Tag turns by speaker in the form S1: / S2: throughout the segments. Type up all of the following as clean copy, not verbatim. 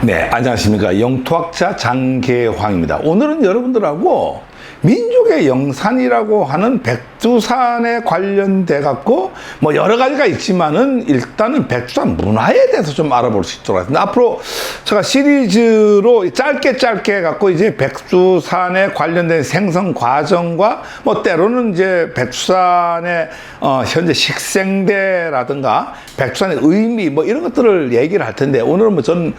S1: 네, 안녕하십니까. 영토학자 장계황입니다. 오늘은 여러분들하고 민족의 영산이라고 하는 백두산에 관련돼 갖고 뭐 여러 가지가 있지만은 일단은 백두산 문화에 대해서 좀 알아볼 수 있도록 하겠습니다. 앞으로 제가 시리즈로 짧게 해갖고 이제 백두산에 관련된 생성 과정과 뭐 때로는 이제 백두산의 현재 식생대라든가 백두산의 의미 뭐 이런 것들을 얘기를 할 텐데, 오늘은 뭐 저는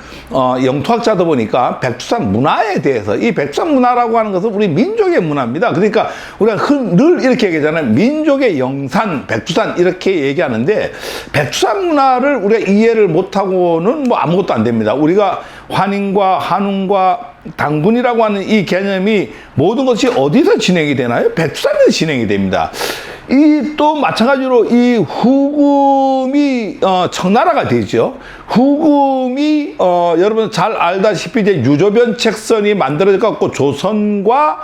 S1: 영토학자다 보니까 백두산 문화에 대해서, 이 백두산 문화라고 하는 것은 우리 민족의 문화입니다. 그러니까 우리가 늘 이렇게 얘기하잖아요. 민족의 영산, 백두산 이렇게 얘기하는데, 백두산 문화를 우리가 이해를 못하고는 뭐 아무것도 안 됩니다. 우리가 환인과 한운과 당군이라고 하는 이 개념이 모든 것이 어디서 진행이 되나요? 백두산에서 진행이 됩니다. 이 또 마찬가지로 이 후금이 청나라가 되죠. 후금이 여러분 잘 알다시피 이제 유조변 책선이 만들어져 갖고 조선과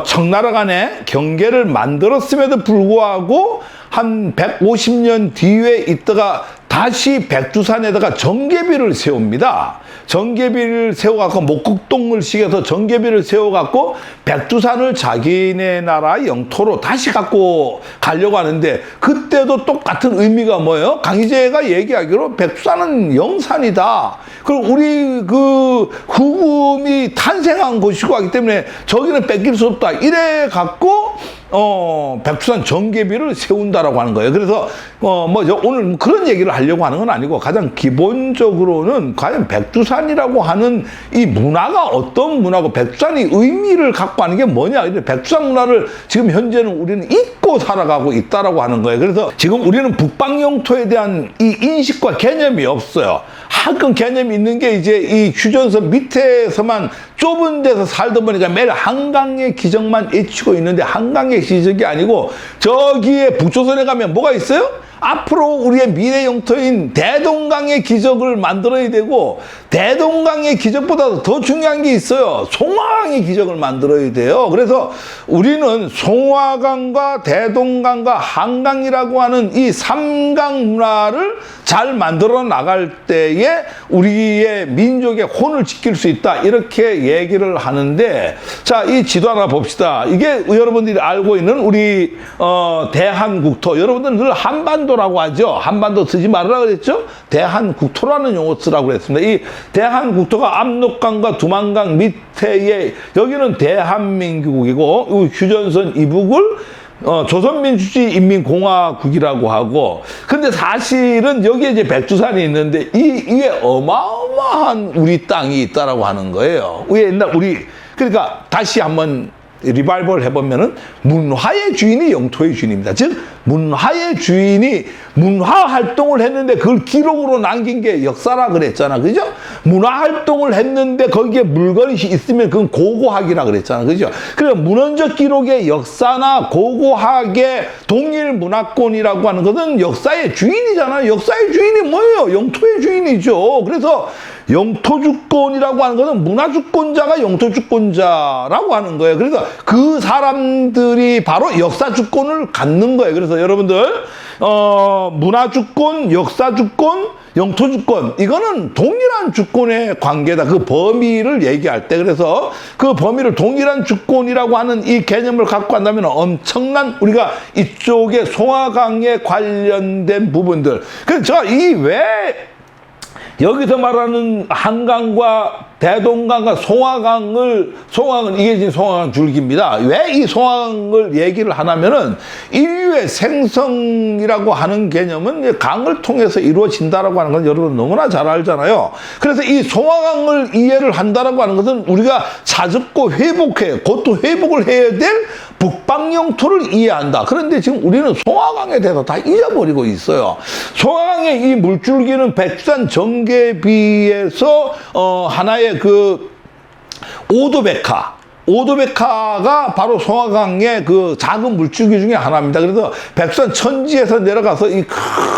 S1: 청나라 간의 경계를 만들었음에도 불구하고 한 150년 뒤에 있다가 다시 백두산에다가 정계비를 세웁니다. 정계비를 세워갖고 목국동을 시켜서 정계비를 세워갖고 백두산을 자기네 나라 영토로 다시 갖고 가려고 하는데, 그때도 똑같은 의미가 뭐예요? 강희제가 얘기하기로 백두산은 영산이다. 그리고 우리 그 후금이 탄생한 곳이고 하기 때문에 저기는 뺏길 수 없다. 이래 갖고 백두산 정계비를 세운다라고 하는 거예요. 그래서 오늘 그런 얘기를 하려고 하는 건 아니고, 가장 기본적으로는 과연 백두산이라고 하는 이 문화가 어떤 문화고 백두산이 의미를 갖고 하는 게 뭐냐. 백두산 문화를 지금 현재는 우리는 잊고 살아가고 있다라고 하는 거예요. 그래서 지금 우리는 북방 영토에 대한 이 인식과 개념이 없어요. 한껏 개념이 있는 게 이제 이 휴전선 밑에서만 좁은 데서 살다 보니까 매일 한강의 기적만 외치고 있는데, 한강의 기적이 아니고 저기에 북조선에 가면 뭐가 있어요? 앞으로 우리의 미래 영토인 대동강의 기적을 만들어야 되고, 대동강의 기적보다도 더 중요한 게 있어요. 송화강의 기적을 만들어야 돼요. 그래서 우리는 송화강과 대동강과 한강이라고 하는 이 삼강 문화를 잘 만들어 나갈 때에 우리의 민족의 혼을 지킬 수 있다, 이렇게 얘기를 하는데, 자, 이 지도 하나 봅시다. 이게 여러분들이 알고 있는 우리 대한국토, 여러분들은 늘 한반도라고 하죠. 한반도 쓰지 말으라 그랬죠. 대한국토라는 용어 쓰라고 그랬습니다. 이 대한국토가 압록강과 두만강 밑에에, 여기는 대한민국이고 휴전선 이북을 조선민주주의인민공화국이라고 하고, 근데 사실은 여기에 이제 백두산이 있는데 이게 어마어마한 우리 땅이 있다라고 하는 거예요. 옛날 그러니까 다시 한번 리발벌 해보면은 문화의 주인이 영토의 주인입니다. 즉 문화의 주인이 문화 활동을 했는데 그걸 기록으로 남긴 게 역사라 그랬잖아, 그죠? 문화 활동을 했는데 거기에 물건이 있으면 그건 고고학이라 그랬잖아, 그죠? 그래서 문헌적 기록의 역사나 고고학의 동일 문화권이라고 하는 것은 역사의 주인이잖아요. 역사의 주인이 뭐예요? 영토의 주인이죠. 그래서 영토주권이라고 하는 것은 문화주권자가 영토주권자라고 하는 거예요. 그래서 그 사람들이 바로 역사주권을 갖는 거예요. 그래서 여러분들 문화주권, 역사주권, 영토주권, 이거는 동일한 주권의 관계다. 그 범위를 얘기할 때, 그래서 그 범위를 동일한 주권이라고 하는 이 개념을 갖고 한다면 엄청난 우리가 이쪽에 송화강에 관련된 부분들. 그래서 제가 여기서 말하는 한강과 대동강과 송화강은 이게 지금 송화강 줄기입니다. 왜 이 송화강을 얘기를 하냐면은 인류의 생성이라고 하는 개념은 강을 통해서 이루어진다라고 하는 건 여러분 너무나 잘 알잖아요. 그래서 이 송화강을 이해를 한다라고 하는 것은 우리가 찾고 곧또 회복을 해야 될 북방 영토를 이해한다. 그런데 지금 우리는 송화강에 대해서 다 잊어버리고 있어요. 송화강의 이 물줄기는 백두산 정계비에서 하나의 그 오도백화가 바로 송화강의 그 작은 물줄기 중에 하나입니다. 그래서 백두산 천지에서 내려가서 이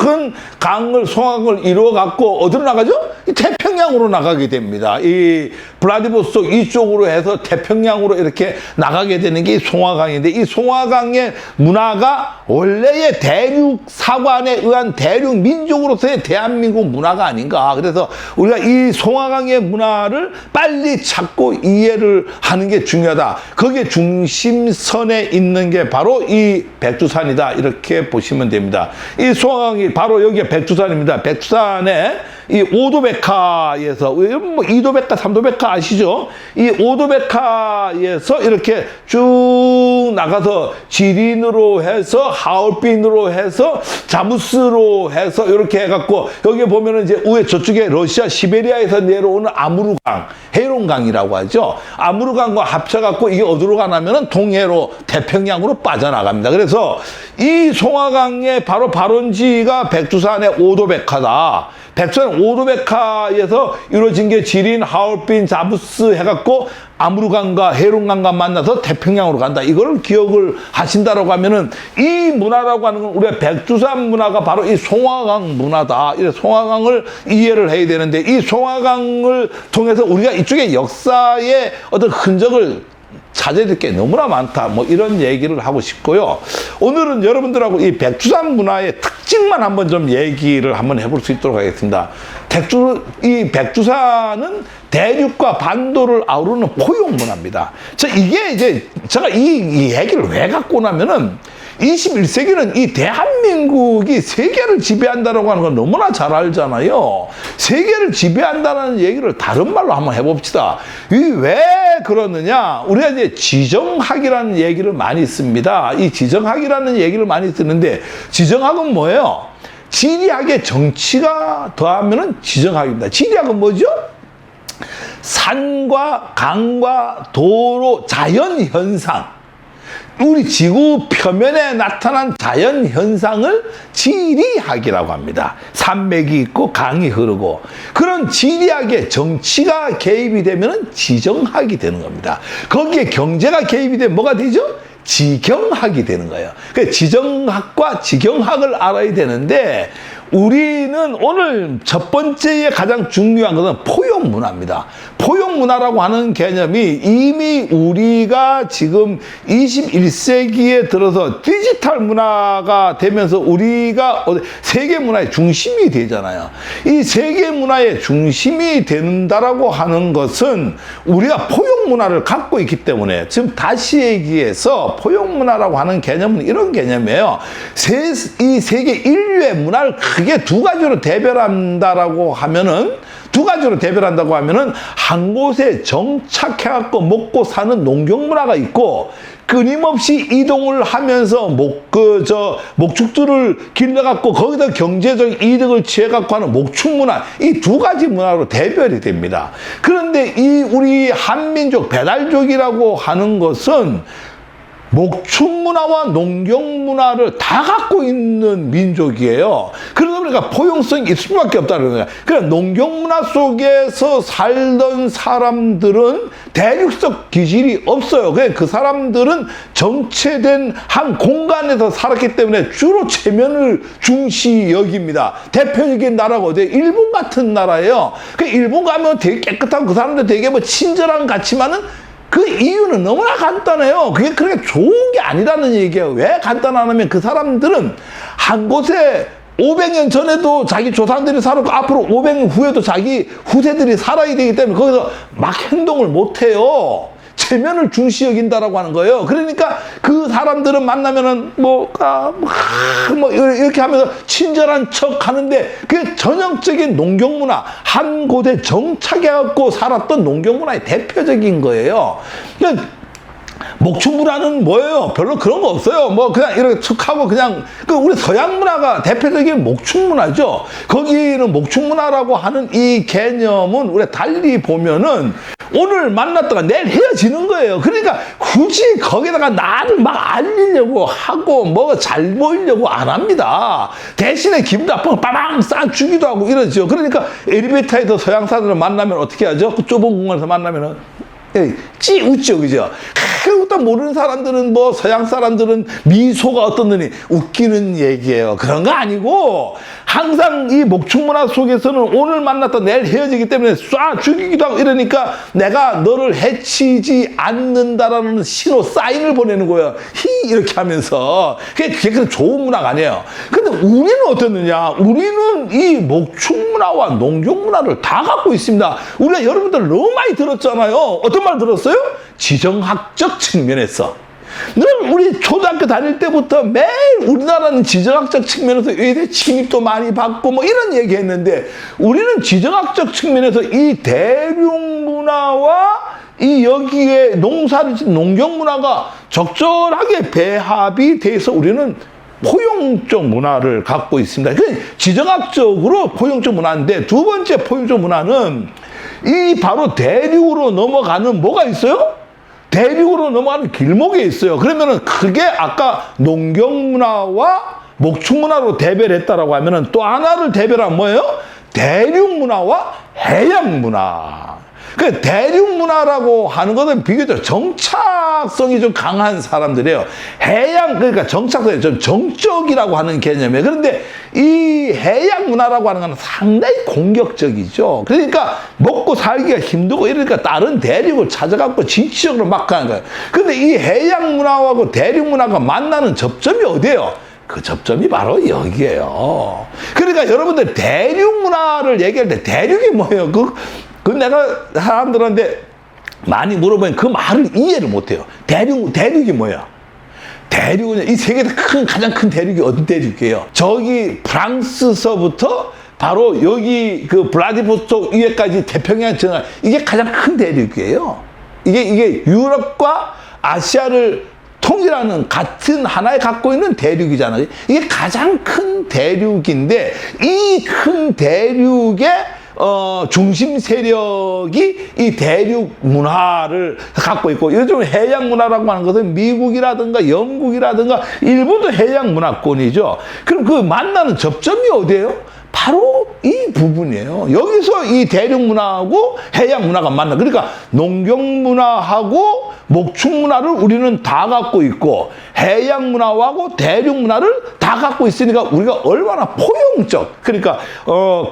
S1: 큰 강을, 송화강을 이루어 갖고 어디로 나가죠? 태평양으로 나가게 됩니다. 이 블라디보스토크 이쪽으로 해서 태평양으로 이렇게 나가게 되는 게 송화강인데, 이 송화강의 문화가 원래의 대륙 사관에 의한 대륙 민족으로서의 대한민국 문화가 아닌가. 그래서 우리가 이 송화강의 문화를 빨리 찾고 이해를 하는 게 중요하다. 거기에 중심선에 있는 게 바로 이 백두산이다. 이렇게 보시면 됩니다. 이 송화강이 바로 여기가 백두산입니다. 백두산에 이 오도백화에서, 뭐 이도백화, 삼도백화 아시죠? 이 오도백화에서 이렇게 쭉 나가서 지린으로 해서 하얼빈으로 해서 자무스로 해서 이렇게 해갖고, 여기 보면은 이제 위에 저쪽에 러시아 시베리아에서 내려오는 아무르강, 헤론강이라고 하죠. 아무르강과 합쳐갖고 이게 어디로 가냐면은 동해로 태평양으로 빠져나갑니다. 그래서 이 송화강의 바로 발원지가 백두산의 오도백화다. 백두산 오도백화에서 이루어진 게 지린, 하얼빈, 자부스 해갖고 아무르강과 헤론강과 만나서 태평양으로 간다. 이걸 기억을 하신다라고 하면은, 이 문화라고 하는 건 우리가 백두산 문화가 바로 이 송화강 문화다. 이래 송화강을 이해를 해야 되는데, 이 송화강을 통해서 우리가 이쪽의 역사의 어떤 흔적을 찾아야 될 게 너무나 많다. 뭐 이런 얘기를 하고 싶고요. 오늘은 여러분들하고 이 백두산 문화의 특징만 한번 좀 얘기를 한번 해볼 수 있도록 하겠습니다. 이 백두산은 대륙과 반도를 아우르는 포용 문화입니다. 이게 이제 제가 이 얘기를 왜 갖고 나면은, 21세기는 이 대한민국이 세계를 지배한다라고 하는 건 너무나 잘 알잖아요. 세계를 지배한다는 얘기를 다른 말로 한번 해봅시다. 이 왜 그러느냐? 우리가 이제 지정학이라는 얘기를 많이 씁니다. 이 지정학이라는 얘기를 많이 쓰는데, 지정학은 뭐예요? 지리학의 정치가 더하면은 지정학입니다. 지리학은 뭐죠? 산과 강과 도로, 자연 현상, 우리 지구 표면에 나타난 자연 현상을 지리학이라고 합니다. 산맥이 있고 강이 흐르고, 그런 지리학의 정치가 개입이 되면 지정학이 되는 겁니다. 거기에 경제가 개입이 되면 뭐가 되죠? 지경학이 되는 거예요. 그러니까 지정학과 지경학을 알아야 되는데, 우리는 오늘 첫 번째에 가장 중요한 것은 포용 문화입니다. 포용 문화라고 하는 개념이 이미 우리가 지금 21세기에 들어서 디지털 문화가 되면서 우리가 세계 문화의 중심이 되잖아요. 이 세계 문화의 중심이 된다라고 하는 것은 우리가 포용 문화를 갖고 있기 때문에, 지금 다시 얘기해서 포용 문화라고 하는 개념은 이런 개념이에요. 이 세계 인류의 문화를 크게 두 가지로 대별한다고 하면은, 한 곳에 정착해갖고 먹고 사는 농경 문화가 있고, 끊임없이 이동을 하면서 목축들을 길러갖고 거기다 경제적 이득을 취해갖고 하는 목축 문화, 이 두 가지 문화로 대별이 됩니다. 그런데 이 우리 한민족, 배달족이라고 하는 것은 목축 문화와 농경 문화를 다 갖고 있는 민족이에요. 그러다 보니까 포용성이 있을 수밖에 없다는 거예요. 그러니까 농경 문화 속에서 살던 사람들은 대륙적 기질이 없어요. 그 사람들은 정체된 한 공간에서 살았기 때문에 주로 체면을 중시 여깁니다. 대표적인 나라가 어디예요? 일본 같은 나라예요. 일본 가면 되게 깨끗하고 그 사람들 되게 뭐 친절한 것 같지만은, 그 이유는 너무나 간단해요. 그게 그렇게 좋은 게 아니라는 얘기예요. 왜 간단하냐면, 그 사람들은 한 곳에 500년 전에도 자기 조상들이 살았고, 앞으로 500년 후에도 자기 후세들이 살아야 되기 때문에 거기서 막 행동을 못 해요. 체면을 중시 여긴다라고 하는 거예요. 그러니까 그 사람들은 만나면은 이렇게 하면서 친절한 척 하는데, 그게 전형적인 농경 문화, 한 곳에 정착해갖고 살았던 농경 문화의 대표적인 거예요. 그러니까 목축 문화는 뭐예요? 별로 그런 거 없어요. 뭐 그냥 이렇게 툭하고 그냥, 우리 서양 문화가 대표적인 목축 문화죠. 거기는 목축 문화라고 하는 이 개념은 우리가 달리 보면은, 오늘 만났다가 내일 헤어지는 거예요. 그러니까 굳이 거기다가 나를 막 알리려고 하고 뭐 잘 보이려고 안 합니다. 대신에 기분 나쁘면 빠방 싹 주기도 하고 이러죠. 그러니까 엘리베이터에서 서양 사람들을 만나면 어떻게 하죠? 그 좁은 공간에서 만나면은 찌 웃죠, 그죠? 이것도 모르는 사람들은 뭐 서양 사람들은 미소가 어떻느니 웃기는 얘기예요. 그런 거 아니고 항상 이 목축문화 속에서는 오늘 만났다 내일 헤어지기 때문에 쏴 죽이기도 하고 이러니까 내가 너를 해치지 않는다라는 신호 사인을 보내는 거예요. 히 이렇게 하면서 그게 그런 좋은 문화가 아니에요. 근데 우리는 어떻느냐? 우리는 이 목축문화와 농경문화를 다 갖고 있습니다. 우리가 여러분들 너무 많이 들었잖아요. 어떤 말 들었어요? 지정학적 측면에서. 늘 우리 초등학교 다닐 때부터 매일 우리나라는 지정학적 측면에서 의대 침입도 많이 받고 뭐 이런 얘기 했는데 우리는 지정학적 측면에서 이 대륙문화와 이 여기에 농사를 짓는 농경문화가 적절하게 배합이 돼서 우리는 포용적 문화를 갖고 있습니다. 그러니까 지정학적으로 포용적 문화인데 두 번째 포용적 문화는 이 바로 대륙으로 넘어가는 뭐가 있어요? 대륙으로 넘어가는 길목에 있어요. 그러면은 그게 아까 농경문화와 목축문화로 대별했다라고 하면은 또 하나를 대별하면 뭐예요? 대륙문화와 해양문화. 그 대륙문화라고 하는 것은 비교적 정착성이 좀 강한 사람들이에요. 해양, 그러니까 정착성이 좀 정적이라고 하는 개념이에요. 그런데 이 해양문화라고 하는 건 상당히 공격적이죠. 그러니까 먹고 살기가 힘들고 이러니까 다른 대륙을 찾아갖고 진취적으로 막 가는 거예요. 근데 이 해양문화하고 대륙문화가 만나는 접점이 어디예요? 그 접점이 바로 여기에요. 그러니까 여러분들 대륙문화를 얘기할 때 대륙이 뭐예요? 그 내가 사람들한테 많이 물어보면 그 말을 이해를 못해요. 대륙이 뭐야? 대륙은 이 세계에서 가장 큰 대륙이 어떤 대륙이에요? 저기 프랑스서부터 바로 여기 그 블라디보스토크 위에까지 태평양 전화 이게 가장 큰 대륙이에요. 이게 유럽과 아시아를 통일하는 같은 하나에 갖고 있는 대륙이잖아요. 이게 가장 큰 대륙인데 이 큰 대륙의 중심 세력이 이 대륙 문화를 갖고 있고 요즘 해양 문화라고 하는 것은 미국이라든가 영국이라든가 일본도 해양 문화권이죠. 그럼 그 만나는 접점이 어디예요? 바로 이 부분이에요. 여기서 이 대륙 문화하고 해양 문화가 만나. 그러니까 농경 문화하고 목축 문화를 우리는 다 갖고 있고 해양 문화하고 대륙 문화를 다 갖고 있으니까 우리가 얼마나 포용적. 그러니까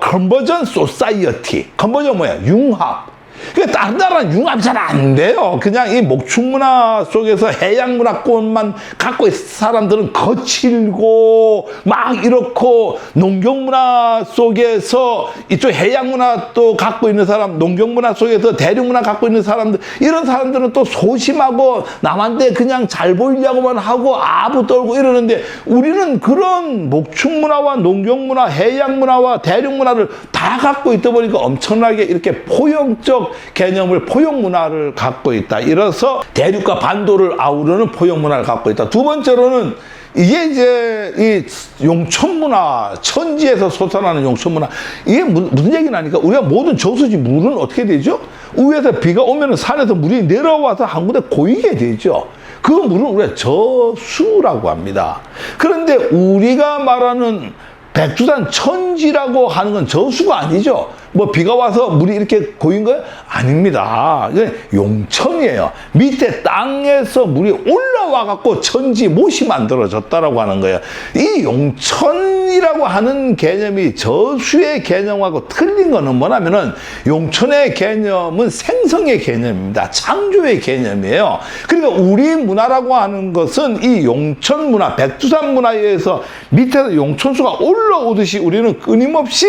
S1: 컨버전 소사이어티. 컨버전 뭐야? 융합. 그러니까 다른 나라는 융합이 잘 안 돼요. 그냥 이 목축문화 속에서 해양문화권만 갖고 있는 사람들은 거칠고 막 이렇고 농경문화 속에서 이쪽 해양문화도 갖고 있는 사람, 농경문화 속에서 대륙문화 갖고 있는 사람들 이런 사람들은 또 소심하고 남한테 그냥 잘 보이려고만 하고 아부 떨고 이러는데 우리는 그런 목축문화와 농경문화, 해양문화와 대륙문화를 다 갖고 있다 보니까 엄청나게 이렇게 포용적 개념을 포용문화를 갖고 있다. 이래서 대륙과 반도를 아우르는 포용문화를 갖고 있다. 두 번째로는 이게 이제 이 용천문화, 천지에서 솟아나는 용천문화. 이게 무슨 얘기냐니까 우리가 모든 저수지 물은 어떻게 되죠? 위에서 비가 오면 산에서 물이 내려와서 한 군데 고이게 되죠. 그 물은 우리가 저수라고 합니다. 그런데 우리가 말하는 백두산 천지라고 하는 건 저수가 아니죠. 뭐 비가 와서 물이 이렇게 고인 거예요? 아닙니다. 이게 용천이에요. 밑에 땅에서 물이 올라와 갖고 천지 못이 만들어졌다라고 하는 거예요. 이 용천이라고 하는 개념이 저수의 개념하고 틀린 거는 뭐냐면은 용천의 개념은 생성의 개념입니다. 창조의 개념이에요. 그러니까 우리 문화라고 하는 것은 이 용천 문화, 백두산 문화에 의해서 밑에서 용천수가 올라오듯이 우리는 끊임없이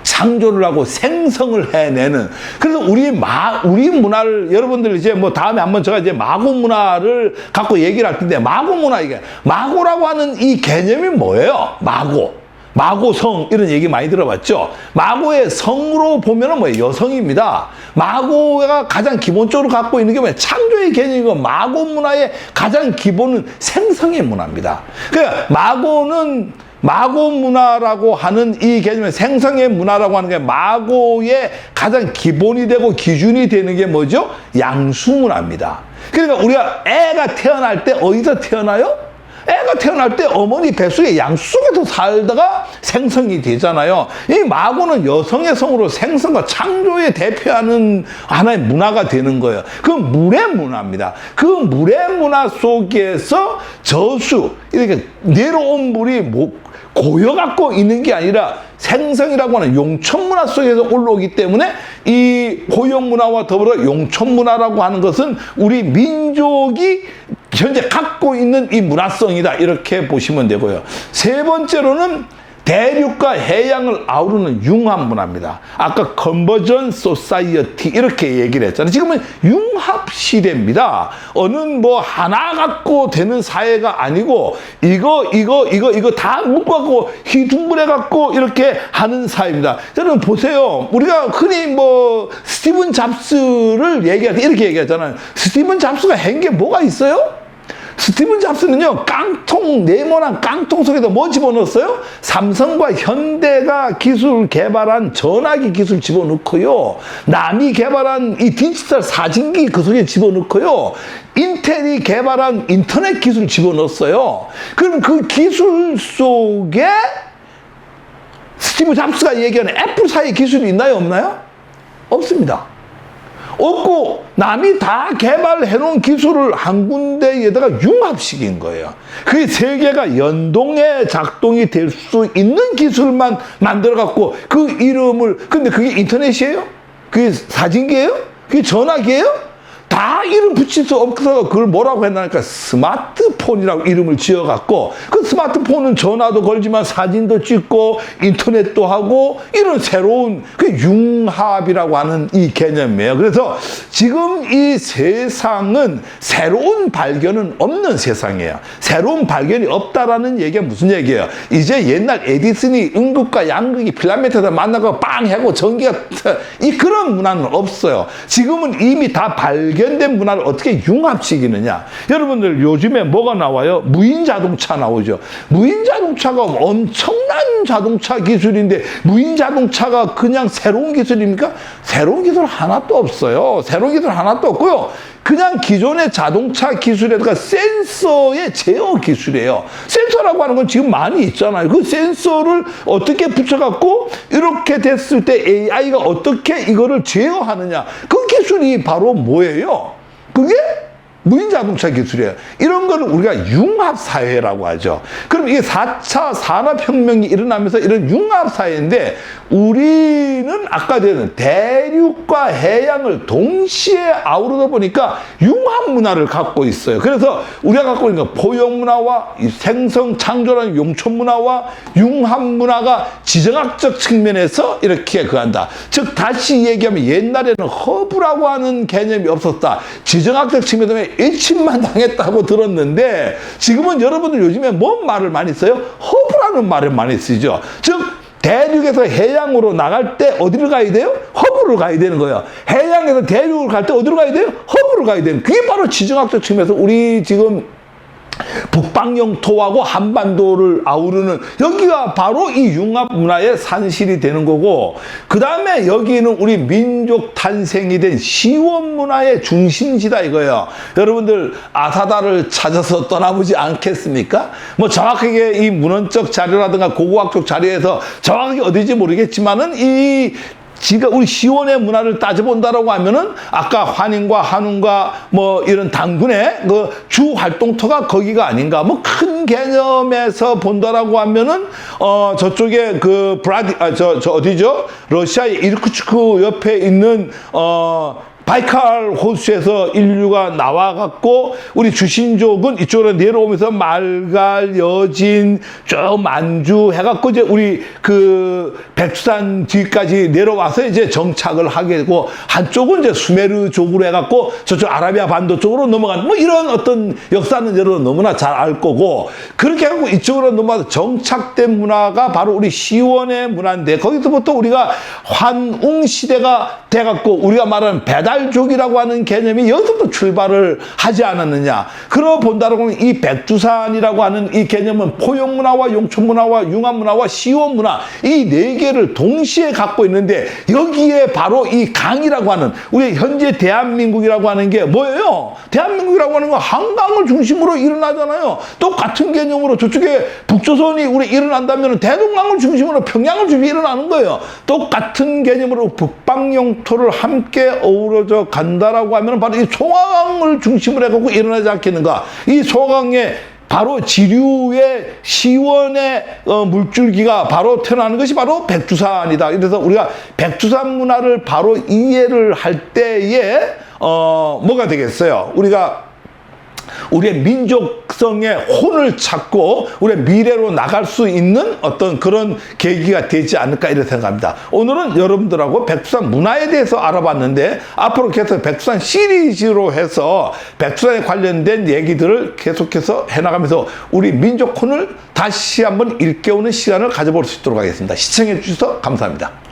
S1: 창조를 하고 생성을 해내는. 그래서 우리 문화를 여러분들 이제 뭐 다음에 한번 제가 이제 마고 문화를 갖고 얘기를 할 텐데 마고 문화 이게 마고라고 하는 이 개념이 뭐예요? 마고성 이런 얘기 많이 들어봤죠? 마고의 성으로 보면은 뭐예요? 여성입니다. 마고가 가장 기본적으로 갖고 있는 게 뭐예요? 창조의 개념이고 마고 문화의 가장 기본은 생성의 문화입니다. 그러니까 마고 문화라고 하는 이 개념의 생성의 문화라고 하는 게 마고의 가장 기본이 되고 기준이 되는 게 뭐죠? 양수 문화입니다. 그러니까 우리가 애가 태어날 때 어디서 태어나요? 애가 태어날 때 어머니 뱃속에 양 속에서 살다가 생성이 되잖아요. 이 마구는 여성의 성으로 생성과 창조에 대표하는 하나의 문화가 되는 거예요. 그 물의 문화입니다. 그 물의 문화 속에서 저수, 이렇게 내려온 물이 고여갖고 있는 게 아니라 생성이라고 하는 용천 문화 속에서 올라오기 때문에 이 고용 문화와 더불어 용천 문화라고 하는 것은 우리 민족이 현재 갖고 있는 이 문화성이다, 이렇게 보시면 되고요. 세 번째로는 대륙과 해양을 아우르는 융합 문화입니다. 아까 컨버전 소사이어티 이렇게 얘기를 했잖아요. 지금은 융합 시대입니다. 어느 뭐 하나 갖고 되는 사회가 아니고 이거 다 묶어갖고 희둥그레 갖고 이렇게 하는 사회입니다. 여러분 보세요. 우리가 흔히 뭐 스티븐 잡스를 얘기할 때 이렇게 얘기하잖아요. 스티븐 잡스가 한 게 뭐가 있어요? 스티븐 잡스는요, 네모난 깡통 속에다 뭐 집어넣었어요? 삼성과 현대가 기술 개발한 전화기 기술 집어넣고요, 남이 개발한 이 디지털 사진기 그 속에 집어넣고요, 인텔이 개발한 인터넷 기술 집어넣었어요. 그럼 그 기술 속에 스티븐 잡스가 얘기하는 애플사의 기술이 있나요, 없나요? 없습니다. 없고 남이 다 개발해놓은 기술을 한 군데에다가 융합시킨 거예요. 그게 세계가 연동해 작동이 될 수 있는 기술만 만들어갖고 그 이름을, 근데 그게 인터넷이에요? 그게 사진기예요? 그게 전화기예요? 다 이름 붙일 수 없어서 그걸 뭐라고 했나니까 스마트폰이라고 이름을 지어갖고, 그 스마트폰은 전화도 걸지만 사진도 찍고 인터넷도 하고 이런 새로운 그 융합이라고 하는 이 개념이에요. 그래서 지금 이 세상은 새로운 발견은 없는 세상이에요. 새로운 발견이 없다라는 얘기가 무슨 얘기예요? 이제 옛날 에디슨이 음극과 양극이 필라멘트에다 만나고 빵 하고 전기가 그런 문화는 없어요. 지금은 이미 다 발견된 문화를 어떻게 융합시키느냐. 여러분들 요즘에 뭐가 나와요? 무인 자동차 나오죠. 무인 자동차가 엄청난 자동차 기술인데 무인 자동차가 그냥 새로운 기술입니까? 새로운 기술 하나도 없어요. 새로운 기술 하나도 없고요. 그냥 기존의 자동차 기술에다가 센서의 제어 기술이에요. 센서라고 하는 건 지금 많이 있잖아요. 그 센서를 어떻게 붙여갖고 이렇게 됐을 때 AI가 어떻게 이거를 제어하느냐. 그 기술이 바로 뭐예요? 그게 무인 자동차 기술이에요. 이런 거를 우리가 융합사회라고 하죠. 그럼 이게 4차 산업혁명이 일어나면서 이런 융합사회인데, 우리는 아까 전에 대륙과 해양을 동시에 아우르다 보니까 융합문화를 갖고 있어요. 그래서 우리가 갖고 있는 포용문화와 생성 창조라는 용천문화와 융합문화가 지정학적 측면에서 이렇게 그한다. 즉 다시 얘기하면 옛날에는 허브라고 하는 개념이 없었다. 지정학적 측면에서 일침만 당했다고 들었는데, 지금은 여러분들 요즘에 뭔 말을 많이 써요? 허브라는 말을 많이 쓰죠. 즉 대륙에서 해양으로 나갈 때 어디를 가야 돼요? 허브를 가야 되는 거예요. 해양에서 대륙을 갈 때 어디로 가야 돼요? 허브를 가야 되는, 그게 바로 지정학적 측면에서 우리 지금 북방 영토하고 한반도를 아우르는, 여기가 바로 이 융합 문화의 산실이 되는 거고, 그 다음에 여기는 우리 민족 탄생이 된 시원 문화의 중심지다 이거예요. 여러분들 아사다를 찾아서 떠나보지 않겠습니까? 뭐 정확하게 이 문헌적 자료라든가 고고학적 자료에서 정확하게 어디인지 모르겠지만은 지금 우리 시원의 문화를 따져본다라고 하면은 아까 환인과 한운과 뭐 이런 당군의 그 주 활동터가 거기가 아닌가. 뭐 큰 개념에서 본다라고 하면은 저쪽에 그 어디죠? 러시아의 이르쿠츠크 옆에 있는 바이칼 호수에서 인류가 나와갖고 우리 주신족은 이쪽으로 내려오면서 말갈, 여진, 저 만주 해갖고 이제 우리 그 백두산 뒤까지 내려와서 이제 정착을 하게 되고, 한쪽은 이제 수메르족으로 해갖고 저쪽 아라비아 반도 쪽으로 넘어가는 뭐 이런 어떤 역사는 여러분 너무나 잘 알 거고, 그렇게 하고 이쪽으로 넘어가서 정착된 문화가 바로 우리 시원의 문화인데, 거기서부터 우리가 환웅 시대가 돼갖고 우리가 말하는 배달 나갈족이라고 하는 개념이 여기서부터 출발을 하지 않았느냐. 그러 본다라고 하면 이 백두산이라고 하는 이 개념은 포용문화와 용천문화와 융합문화와 시원문화 이 네 개를 동시에 갖고 있는데 여기에 바로 이 강이라고 하는 우리 현재 대한민국이라고 하는 게 뭐예요? 대한민국이라고 하는 건 한강을 중심으로 일어나잖아요. 똑같은 개념으로 저쪽에 북조선이 우리 일어난다면 대동강을 중심으로 평양을 중심으로 일어나는 거예요. 똑같은 개념으로 북방 영토를 함께 어우러져 간다라고 하면 바로 이 송화강을 중심으로 해갖고 일어나지 않겠는가. 이 송화강에 바로 지류의 시원의 물줄기가 바로 태어나는 것이 바로 백두산이다. 그래서 우리가 백두산 문화를 바로 이해를 할 때에 뭐가 되겠어요? 우리가 우리의 민족성의 혼을 찾고 우리의 미래로 나갈 수 있는 어떤 그런 계기가 되지 않을까 이렇게 생각합니다. 오늘은 여러분들하고 백두산 문화에 대해서 알아봤는데 앞으로 계속 백두산 시리즈로 해서 백두산에 관련된 얘기들을 계속해서 해나가면서 우리 민족 혼을 다시 한번 일깨우는 시간을 가져볼 수 있도록 하겠습니다. 시청해 주셔서 감사합니다.